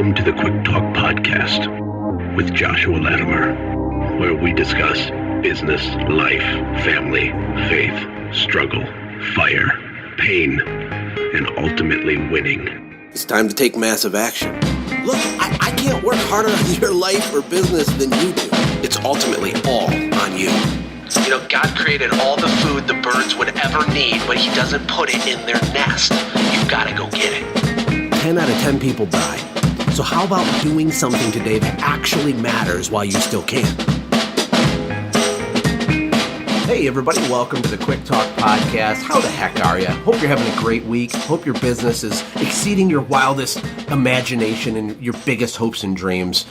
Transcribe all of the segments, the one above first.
Welcome to the Quick Talk Podcast with Joshua Latimer, where we discuss business, life, family, faith, struggle, fire, pain, and ultimately winning. It's time to take massive action. Look, I can't work harder on your life or business than you do. It's ultimately all on you. You know, God created all the food the birds would ever need, but he doesn't put it in their nest. You've got to go get it. 10 out of 10 people die. So how about doing something today that actually matters while you still can? Hey everybody, welcome to the Quick Talk Podcast. How the heck are you? Hope you're having a great week. Hope your business is exceeding your wildest imagination and your biggest hopes and dreams,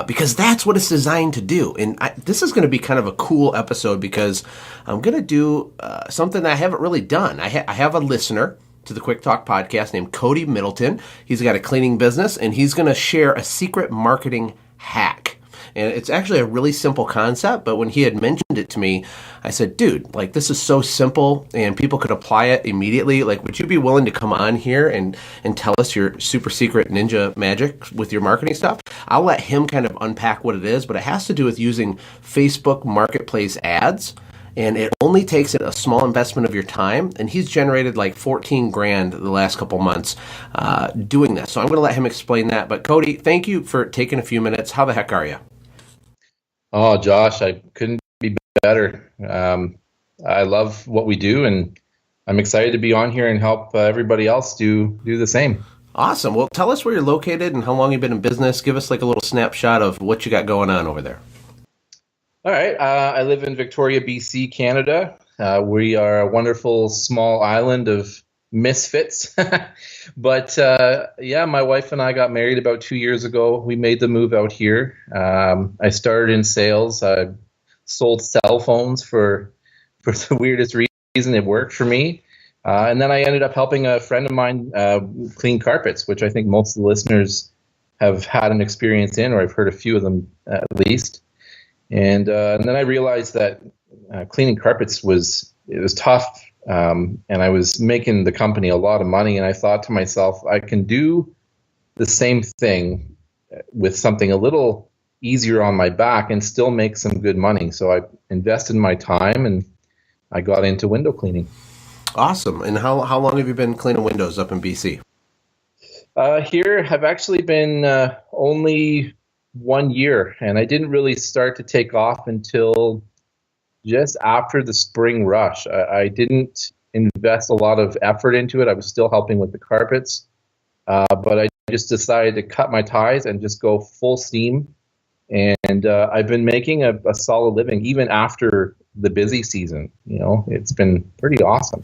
because that's what it's designed to do. And this is going to be kind of a cool episode because I'm going to do something that I haven't really done. I have a listener to the Quick Talk Podcast named Cody Middleton. He's got a cleaning business, and he's going to share a secret marketing hack. And it's actually a really simple concept, but when he had mentioned it to me, I said, dude, like, this is so simple and people could apply it immediately. Like, would you be willing to come on here and tell us your super secret ninja magic with your marketing stuff? I'll let him kind of unpack what it is, but it has to do with using Facebook Marketplace ads. And it only takes a small investment of your time. And he's generated like 14 grand the last couple months doing this. So I'm going to let him explain that. But Cody, thank you for taking a few minutes. How the heck are you? Oh, Josh, I couldn't be better. I love what we do, and I'm excited to be on here and help everybody else do the same. Awesome. Well, tell us where you're located and how long you've been in business. Give us like a little snapshot of what you got going on over there. All right. I live in Victoria, BC, Canada. We are a wonderful small island of misfits. But yeah, my wife and I got married about 2 years ago. We made the move out here. I started in sales. I sold cell phones for the weirdest reason. It worked for me. And then I ended up helping a friend of mine clean carpets, which I think most of the listeners have had an experience in, or I've heard a few of them at least. And then I realized that cleaning carpets was tough. And I was making the company a lot of money, and I thought to myself, I can do the same thing with something a little easier on my back and still make some good money. So I invested my time, and I got into window cleaning. Awesome. And how long have you been cleaning windows up in BC? Here, I've actually been only 1 year, and I didn't really start to take off until just after the spring rush. I didn't invest a lot of effort into it. I was still helping with the carpets, but I just decided to cut my ties and just go full steam. And I've been making a solid living even after the busy season. You know, it's been pretty awesome.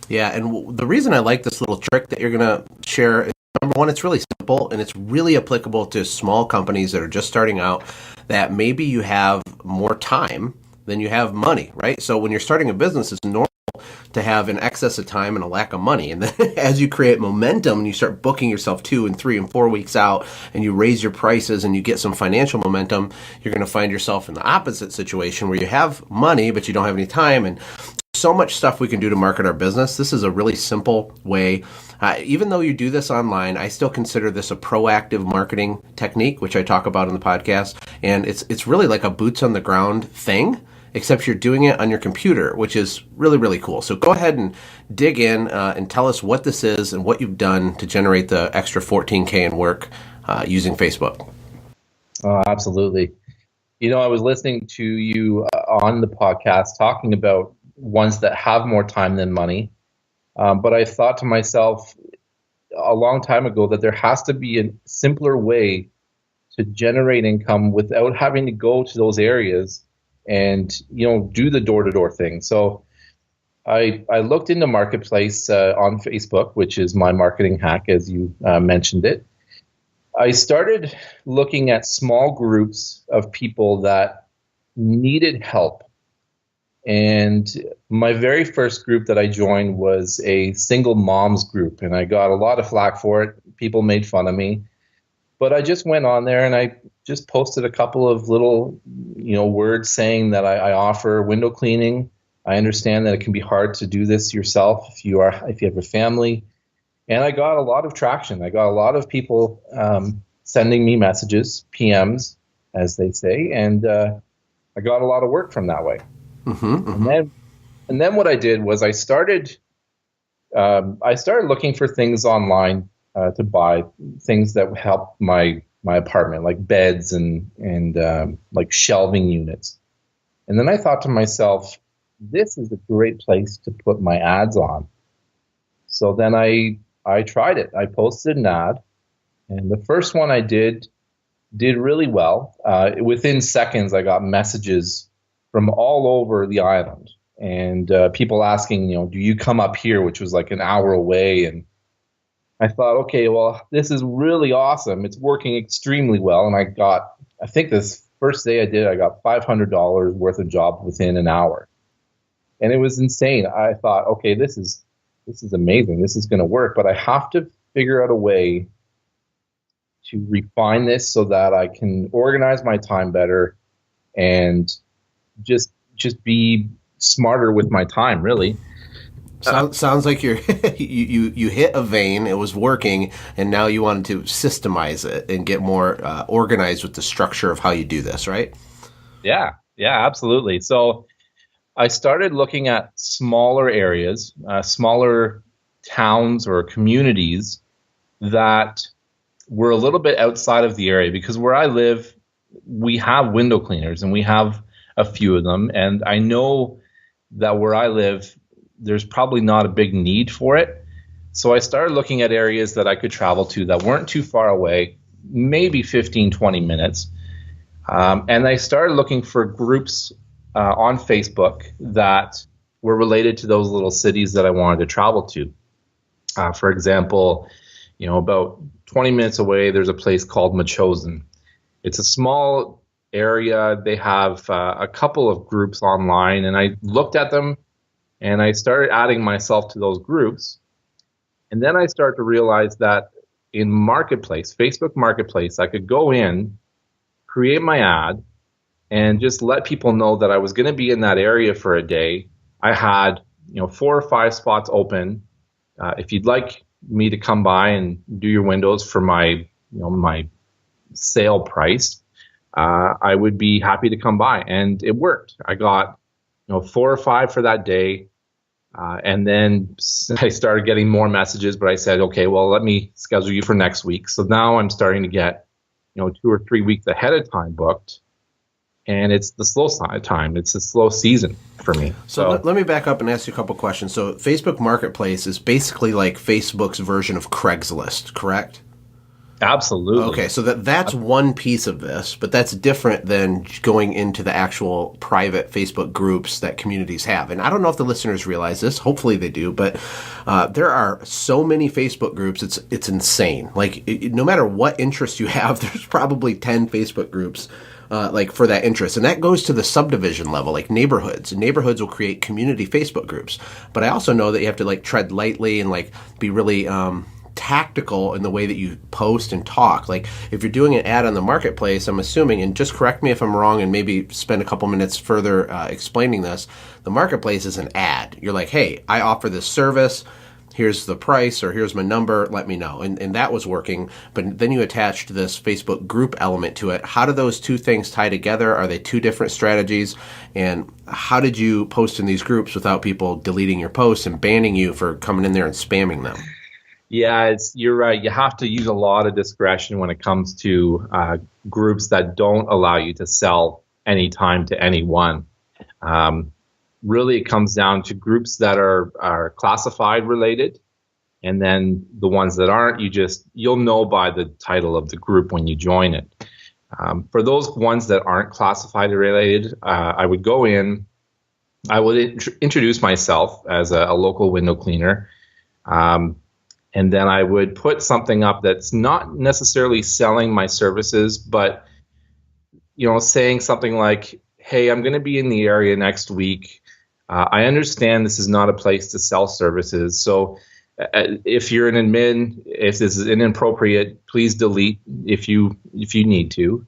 Yeah, and the reason I like this little trick that you're going to share is, number one, it's really simple, and it's really applicable to small companies that are just starting out, that maybe you have more time than you have money, right? So when you're starting a business, it's normal to have an excess of time and a lack of money. And then as you create momentum and you start booking yourself 2 and 3 and 4 weeks out, and you raise your prices and you get some financial momentum, you're going to find yourself in the opposite situation where you have money, but you don't have any time. And so much stuff we can do to market our business. This is a really simple way. Even though you do this online, I still consider this a proactive marketing technique, which I talk about in the podcast. And it's really like a boots on the ground thing, except you're doing it on your computer, which is really, really cool. So go ahead and dig in and tell us what this is and what you've done to generate the extra 14K in work using Facebook. Oh, absolutely. You know, I was listening to you on the podcast talking about ones that have more time than money. But I thought to myself a long time ago that there has to be a simpler way to generate income without having to go to those areas and, you know, do the door-to-door thing. So I looked into Marketplace on Facebook, which is my marketing hack, as you mentioned it. I started looking at small groups of people that needed help. And my very first group that I joined was a single moms group, and I got a lot of flack for it. People made fun of me. But I just went on there and I just posted a couple of little, you know, words saying that I offer window cleaning. I understand that it can be hard to do this yourself if you have a family. And I got a lot of traction. I got a lot of people sending me messages, PMs, as they say, and I got a lot of work from that way. And then what I did was I started looking for things online to buy, things that would help my apartment, like beds and like shelving units. And then I thought to myself, this is a great place to put my ads on. So then I tried it. I posted an ad, and the first one I did really well. Within seconds, I got messages from all over the island, and people asking, do you come up here, which was like an hour away. And I thought, okay, well, this is really awesome. It's working extremely well. And I think this first day I got $500 worth of job within an hour. And it was insane. I thought, okay, this is amazing. This is going to work, but I have to figure out a way to refine this so that I can organize my time better and just be smarter with my time, really. Sounds like you hit a vein, it was working, and now you wanted to systemize it and get more organized with the structure of how you do this, right? Yeah, absolutely. So I started looking at smaller areas, smaller towns or communities that were a little bit outside of the area, because where I live, we have window cleaners and we have a few of them. And I know that where I live, there's probably not a big need for it. So I started looking at areas that I could travel to that weren't too far away, maybe 15, 20 minutes. And I started looking for groups on Facebook that were related to those little cities that I wanted to travel to. For example, about 20 minutes away, there's a place called Machosen. It's a small area. They have a couple of groups online, and I looked at them and I started adding myself to those groups. And then I started to realize that in Marketplace, Facebook Marketplace, I could go in, create my ad, and just let people know that I was going to be in that area for a day. I had 4 or 5 spots open. If you'd like me to come by and do your windows for my my sale price, I would be happy to come by. And it worked. I got 4 or 5 for that day. And then I started getting more messages, but I said, okay, well, let me schedule you for next week. So now I'm starting to get 2 or 3 weeks ahead of time booked. And it's the slow time. It's a slow season for me. So let me back up and ask you a couple questions. So Facebook Marketplace is basically like Facebook's version of Craigslist, correct? Absolutely. Okay, so that's one piece of this, but that's different than going into the actual private Facebook groups that communities have. And I don't know if the listeners realize this. Hopefully they do, but there are so many Facebook groups. It's insane. Like, no matter what interest you have, there's probably 10 Facebook groups like for that interest. And that goes to the subdivision level, like neighborhoods. And neighborhoods will create community Facebook groups. But I also know that you have to like tread lightly and like be really tactical in the way that you post and talk. Like if you're doing an ad on the Marketplace, I'm assuming, and just correct me if I'm wrong and maybe spend a couple minutes further explaining this, the Marketplace is an ad. You're like, hey, I offer this service. Here's the price, or here's my number, let me know. And that was working. But then you attached this Facebook group element to it. How do those two things tie together? Are they two different strategies? And how did you post in these groups without people deleting your posts and banning you for coming in there and spamming them? Yeah, you're right. You have to use a lot of discretion when it comes to groups that don't allow you to sell anytime to anyone. Really, it comes down to groups that are classified related, and then the ones that aren't, you'll know by the title of the group when you join it. For those ones that aren't classified related, I would go in, I would introduce myself as a local window cleaner, and then I would put something up that's not necessarily selling my services, but saying something like, hey, I'm going to be in the area next week. I understand this is not a place to sell services. So if you're an admin, if this is inappropriate, please delete if you need to.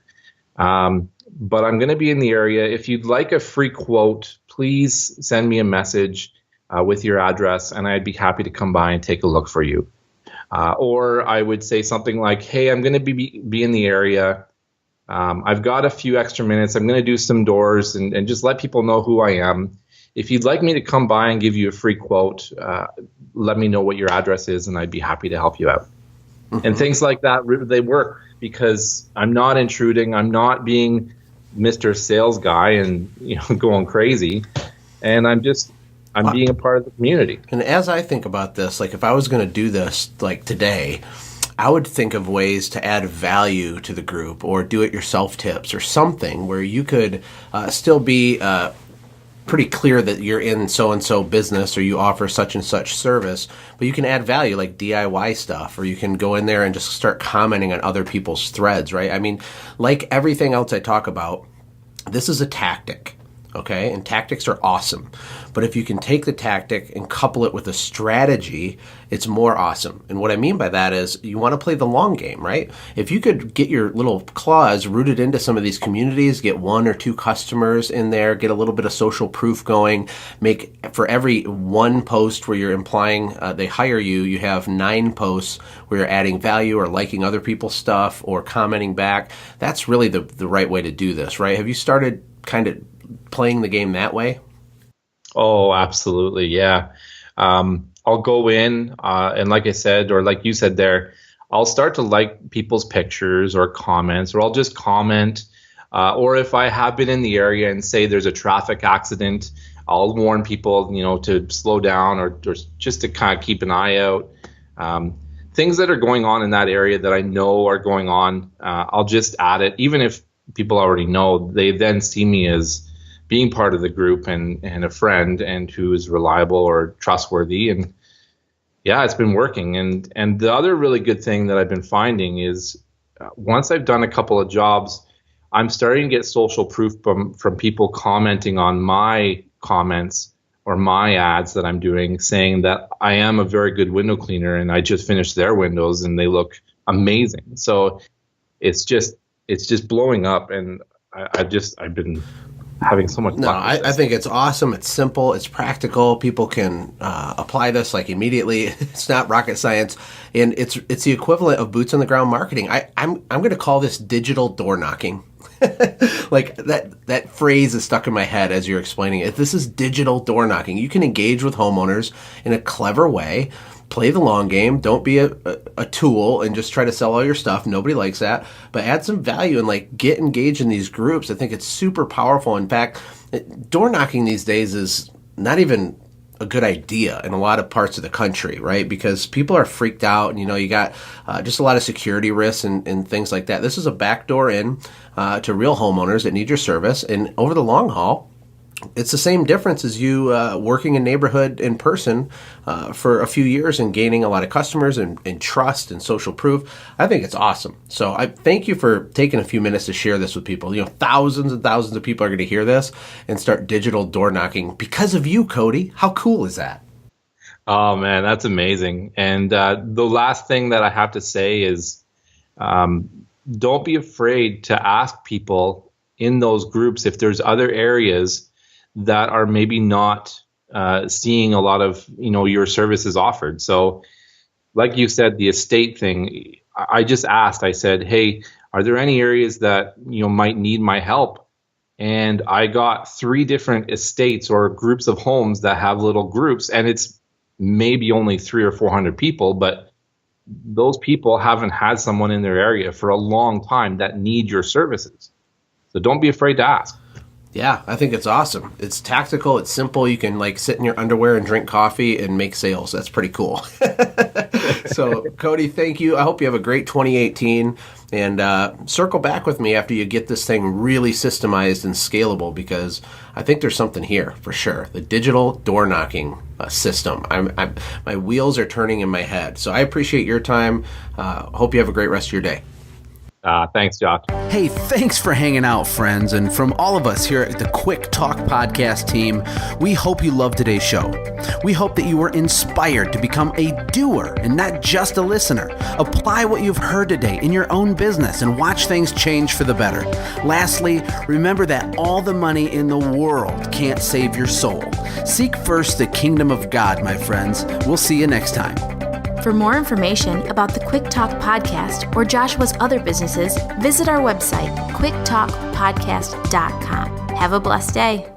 But I'm going to be in the area. If you'd like a free quote, please send me a message with your address, and I'd be happy to come by and take a look for you. Or I would say something like, hey, I'm going to be in the area. I've got a few extra minutes. I'm going to do some doors and just let people know who I am. If you'd like me to come by and give you a free quote, let me know what your address is, and I'd be happy to help you out. Mm-hmm. And things like that, they work because I'm not intruding. I'm not being Mr. Sales Guy and going crazy. And I'm being a part of the community. And as I think about this, like if I was going to do this like today, I would think of ways to add value to the group or do-it-yourself tips or something where you could still be pretty clear that you're in so-and-so business or you offer such and such service, but you can add value like DIY stuff, or you can go in there and just start commenting on other people's threads, right? I mean, like everything else I talk about, this is a tactic. Okay, and tactics are awesome. But if you can take the tactic and couple it with a strategy, it's more awesome. And what I mean by that is you want to play the long game, right? If you could get your little claws rooted into some of these communities, get 1 or 2 customers in there, get a little bit of social proof going, make for every 1 post where you're implying they hire you, you have 9 posts where you're adding value or liking other people's stuff or commenting back. That's really the right way to do this, right? Have you started kind of playing the game that way? Oh, absolutely. Yeah. I'll go in and like I said, or like you said there, I'll start to like people's pictures or comments, or I'll just comment. Or if I have been in the area and say there's a traffic accident, I'll warn people, to slow down or just to kind of keep an eye out. Things that are going on in that area that I know are going on, I'll just add it. Even if people already know, they then see me as being part of the group and a friend and who is reliable or trustworthy. And yeah, it's been working. And the other really good thing that I've been finding is once I've done a couple of jobs, I'm starting to get social proof from people commenting on my comments or my ads that I'm doing, saying that I am a very good window cleaner and I just finished their windows and they look amazing. So it's just blowing up, and I've been having so much fun. No, I think it's awesome. It's simple. It's practical. People can apply this like immediately. It's not rocket science, and it's the equivalent of boots on the ground marketing. I'm going to call this digital door knocking. Like that phrase is stuck in my head as you're explaining it. This is digital door knocking. You can engage with homeowners in a clever way. Play the long game. Don't be a tool and just try to sell all your stuff. Nobody likes that. But add some value and like get engaged in these groups. I think it's super powerful. In fact, door knocking these days is not even a good idea in a lot of parts of the country, right? Because people are freaked out and, you got just a lot of security risks and things like that. This is a backdoor in to real homeowners that need your service. And over the long haul, it's the same difference as you working in neighborhood in person for a few years and gaining a lot of customers and trust and social proof. I think it's awesome. So I thank you for taking a few minutes to share this with people. Thousands and thousands of people are going to hear this and start digital door knocking because of you, Cody. How cool is that? Oh, man, that's amazing. And the last thing that I have to say is don't be afraid to ask people in those groups if there's other areas that are maybe not seeing a lot of your services offered. So like you said, the estate thing, I just asked, I said, hey, are there any areas that might need my help? And I got 3 different estates or groups of homes that have little groups, and it's maybe only 300 or 400 people, but those people haven't had someone in their area for a long time that need your services. So don't be afraid to ask. Yeah, I think it's awesome. It's tactical. It's simple. You can like sit in your underwear and drink coffee and make sales. That's pretty cool. So, Cody, thank you. I hope you have a great 2018 and circle back with me after you get this thing really systemized and scalable, because I think there's something here for sure. The digital door knocking system. My wheels are turning in my head. So I appreciate your time. Hope you have a great rest of your day. Thanks, Josh. Hey, thanks for hanging out, friends. And from all of us here at the Quick Talk Podcast team, we hope you loved today's show. We hope that you were inspired to become a doer and not just a listener. Apply what you've heard today in your own business and watch things change for the better. Lastly, remember that all the money in the world can't save your soul. Seek first the kingdom of God, my friends. We'll see you next time. For more information about the Quick Talk Podcast or Joshua's other businesses, visit our website, quicktalkpodcast.com. Have a blessed day.